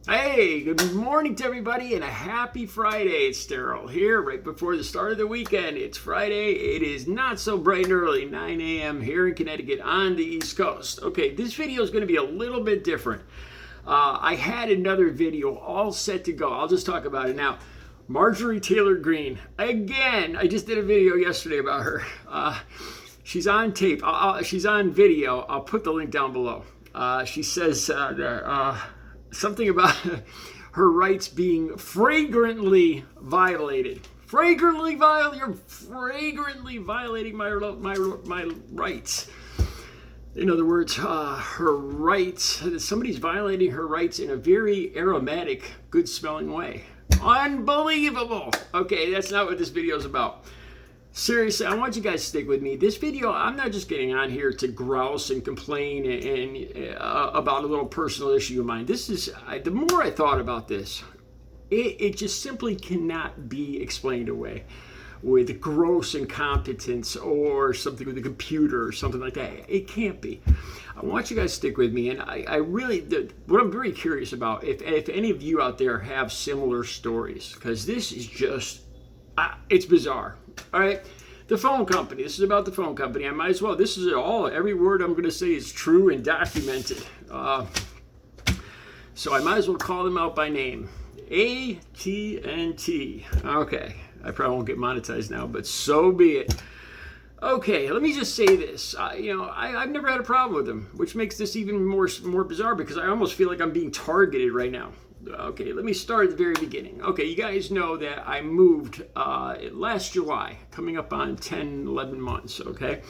Hey, good morning to everybody and a happy Friday. It's Daryl here right before the start of the weekend. It's Friday. It is not so bright and early, 9 a.m. here in Connecticut on the East Coast. Okay, this video is going to be a little bit different. I had another video all set to go. I'll just talk about it now. Marjorie Taylor Greene. Again, I just did a video yesterday about her. She's on tape. She's on video. I'll put the link down below. She says something about her rights being flagrantly violated. You're flagrantly violating my rights. In other words, her rights. Somebody's violating her rights in a very aromatic, good-smelling way. Unbelievable. Okay, that's not what this video is about. Seriously, I want you guys to stick with me. This video, I'm not just getting on here to grouse and complain and about a little personal issue of mine. This is, the more I thought about this, it just simply cannot be explained away with gross incompetence or something with a computer or something like that. It can't be. I want you guys to stick with me, and I really, what I'm very curious about, if any of you out there have similar stories, because this is just, it's bizarre. All right, the phone company. This is about the phone company. I might as well. This is it all. Every word I'm going to say is true and documented. So I might as well call them out by name. AT&T. Okay, I probably won't get monetized now, but so be it. Okay, let me just say this. I've never had a problem with them, which makes this even more bizarre because I almost feel like I'm being targeted right now. Okay, let me start at the very beginning. Okay, you guys know that I moved last July, coming up on 10, 11 months, okay?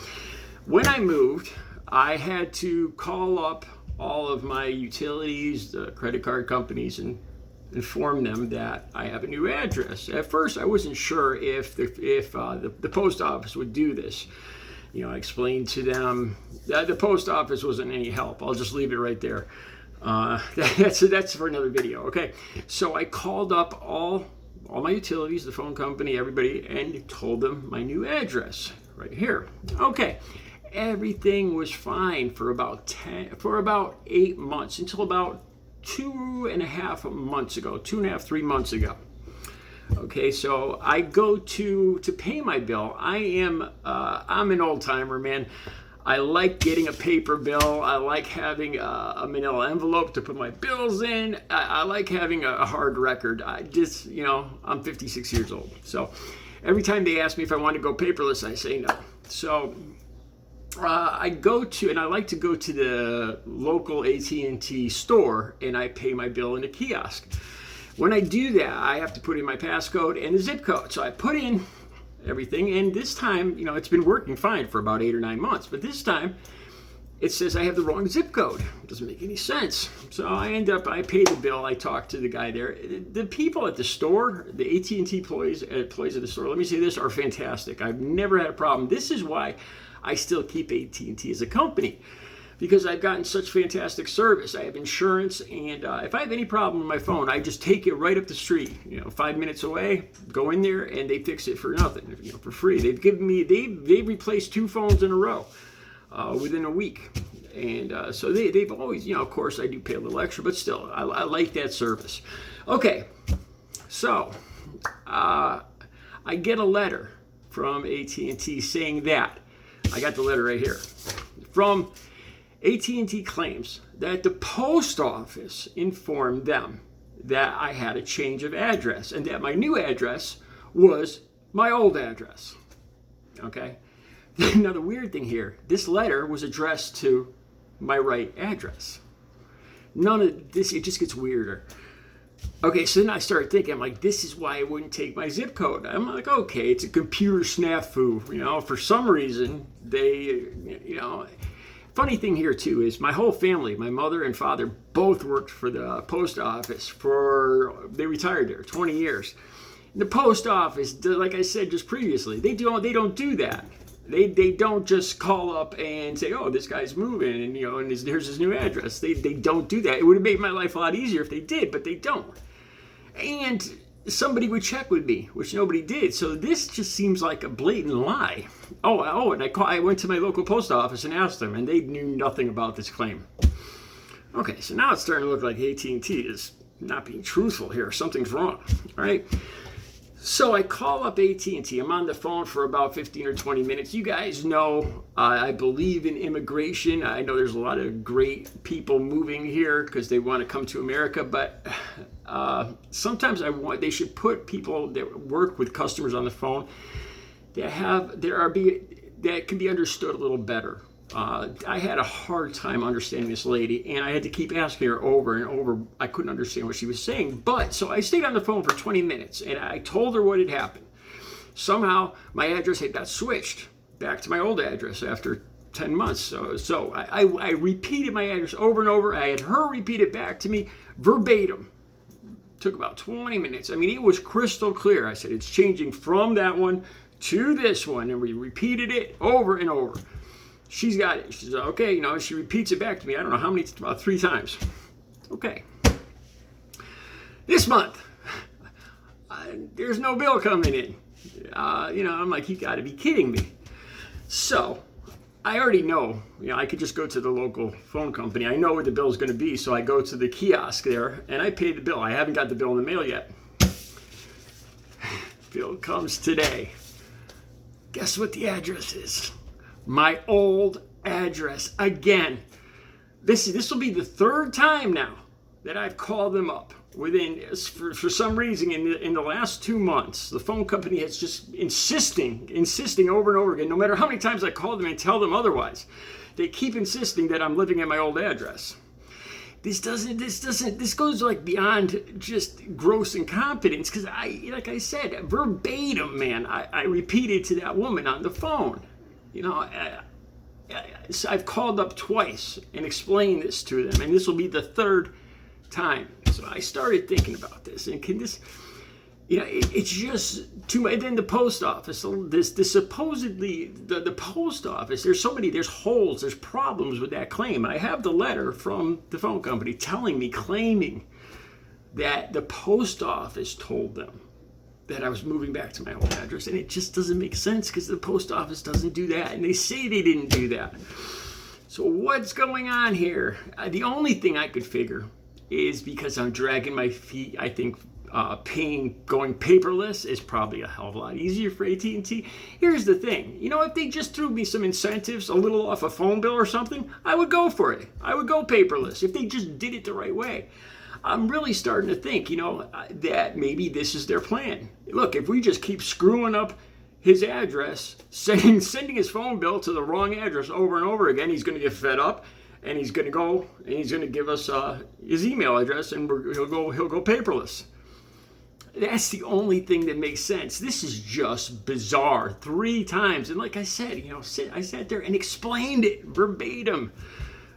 When I moved, I had to call up all of my utilities, the credit card companies, and inform them that I have a new address. At first, I wasn't sure if the post office would do this. I explained to them that the post office wasn't any help. I'll just leave it right there. That's for another video. Okay, so I called up all my utilities, the phone company, everybody, and told them my new address right here. Okay, everything was fine for about 8 months until about 3 months ago. Okay, so I go to pay my bill. I'm an old timer, man. I like getting a paper bill. I like having a manila envelope to put my bills in. I like having a hard record. I'm 56 years old. So every time they ask me if I want to go paperless, I say no. So I like to go to the local AT&T store and I pay my bill in a kiosk. When I do that, I have to put in my passcode and the zip code. So I put in everything, and this time, it's been working fine for about 8 or 9 months, but this time it says I have the wrong zip code. It doesn't make any sense. So I pay the bill. I talk to the guy there. The people at the store, the AT&T employees at the store, let me say this, are fantastic. I've never had a problem. This is why I still keep AT&T as a company, because I've gotten such fantastic service. I have insurance, and if I have any problem with my phone, I just take it right up the street, 5 minutes away, go in there, and they fix it for nothing, for free. They've replaced 2 phones in a row within a week. And so they've always, of course, I do pay a little extra, but still, I like that service. Okay, so I get a letter from AT&T saying that. I got the letter right here. From AT&T claims that the post office informed them that I had a change of address and that my new address was my old address. Okay? Now the weird thing here, this letter was addressed to my right address. None of this, it just gets weirder. Okay, so then I started thinking, I'm like, this is why I wouldn't take my zip code. I'm like, okay, it's a computer snafu. For some reason, they. Funny thing here, too, is my whole family, my mother and father, both worked for the post office they retired there, 20 years. The post office, like I said just previously, they don't do that. They don't just call up and say, oh, this guy's moving, and here's his new address. They don't do that. It would have made my life a lot easier if they did, but they don't. And somebody would check with me, which nobody did. So this just seems like a blatant lie. And I went to my local post office and asked them, and they knew nothing about this claim. Okay, so now it's starting to look like AT&T is not being truthful here. Something's wrong. All right. So I call up AT&T. I'm on the phone for about 15 or 20 minutes. You guys know I believe in immigration. I know there's a lot of great people moving here because they want to come to America, but sometimes they should put people that work with customers on the phone that can be understood a little better. I had a hard time understanding this lady, and I had to keep asking her over and over. I couldn't understand what she was saying. So I stayed on the phone for 20 minutes, and I told her what had happened. Somehow, my address had got switched back to my old address after 10 months. So I repeated my address over and over. I had her repeat it back to me verbatim. Took about 20 minutes. I mean, it was crystal clear. I said, it's changing from that one to this one, and we repeated it over and over. She's got it. She's okay, she repeats it back to me. I don't know how many, about 3 times. Okay. This month, there's no bill coming in. I'm like, you got to be kidding me. So I already know, I could just go to the local phone company. I know what the bill is going to be. So I go to the kiosk there and I pay the bill. I haven't got the bill in the mail yet. Bill comes today. Guess what the address is? My old address again. This will be the 3rd time now that I've called them up. For some reason in the last 2 months, the phone company has just insisting over and over again. No matter how many times I call them and tell them otherwise, they keep insisting that I'm living at my old address. This goes like beyond just gross incompetence, because like I said, verbatim, man, I repeated to that woman on the phone. So I've called up twice and explained this to them, and this will be the 3rd time. So I started thinking about this, and can this, it's just too much. And then the post office, supposedly the post office, there's holes, there's problems with that claim. I have the letter from the phone company claiming that the post office told them that I was moving back to my old address, and it just doesn't make sense because the post office doesn't do that, and they say they didn't do that. So what's going on here? The only thing I could figure is because I'm dragging my feet. I think going paperless is probably a hell of a lot easier for AT&T. Here's the thing, if they just threw me some incentives, a little off a phone bill or something, I would go for it. I would go paperless if they just did it the right way. I'm really starting to think, that maybe this is their plan. Look, if we just keep screwing up his address, sending his phone bill to the wrong address over and over again, he's going to get fed up, and he's going to go and he's going to give us his email address, and he'll go paperless. That's the only thing that makes sense. This is just bizarre. 3 times, and like I said, I sat there and explained it verbatim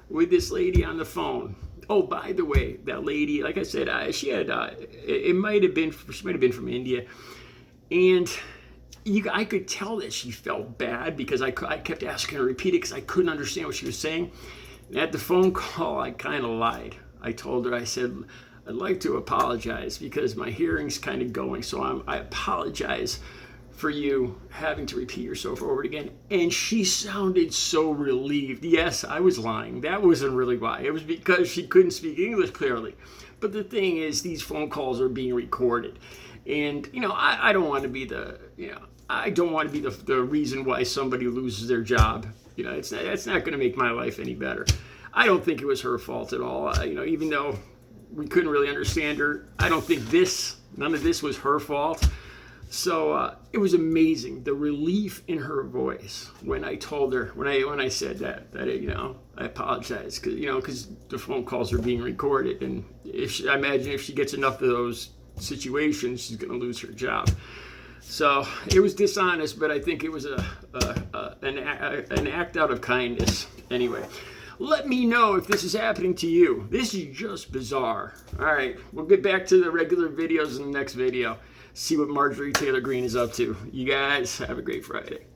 with this lady on the phone. Oh, by the way, that lady, like I said, she had, she might have been from India. And I could tell that she felt bad because I kept asking her to repeat it because I couldn't understand what she was saying. And at the phone call, I kind of lied. I told her, I said, I'd like to apologize because my hearing's kind of going. So I apologize for you having to repeat yourself over again. And she sounded so relieved. Yes, I was lying. That wasn't really why. It was because she couldn't speak English clearly. But the thing is, these phone calls are being recorded. And, I don't want to be the reason why somebody loses their job. It's not going to make my life any better. I don't think it was her fault at all. Even though we couldn't really understand her, I don't think none of this was her fault. So it was amazing, the relief in her voice when I told her, when I said that I apologize because the phone calls are being recorded, and I imagine if she gets enough of those situations, she's going to lose her job. So it was dishonest, but I think it was an act out of kindness. Anyway, let me know if this is happening to you. This is just bizarre. All right, we'll get back to the regular videos in the next video. See what Marjorie Taylor Greene is up to. You guys have a great Friday.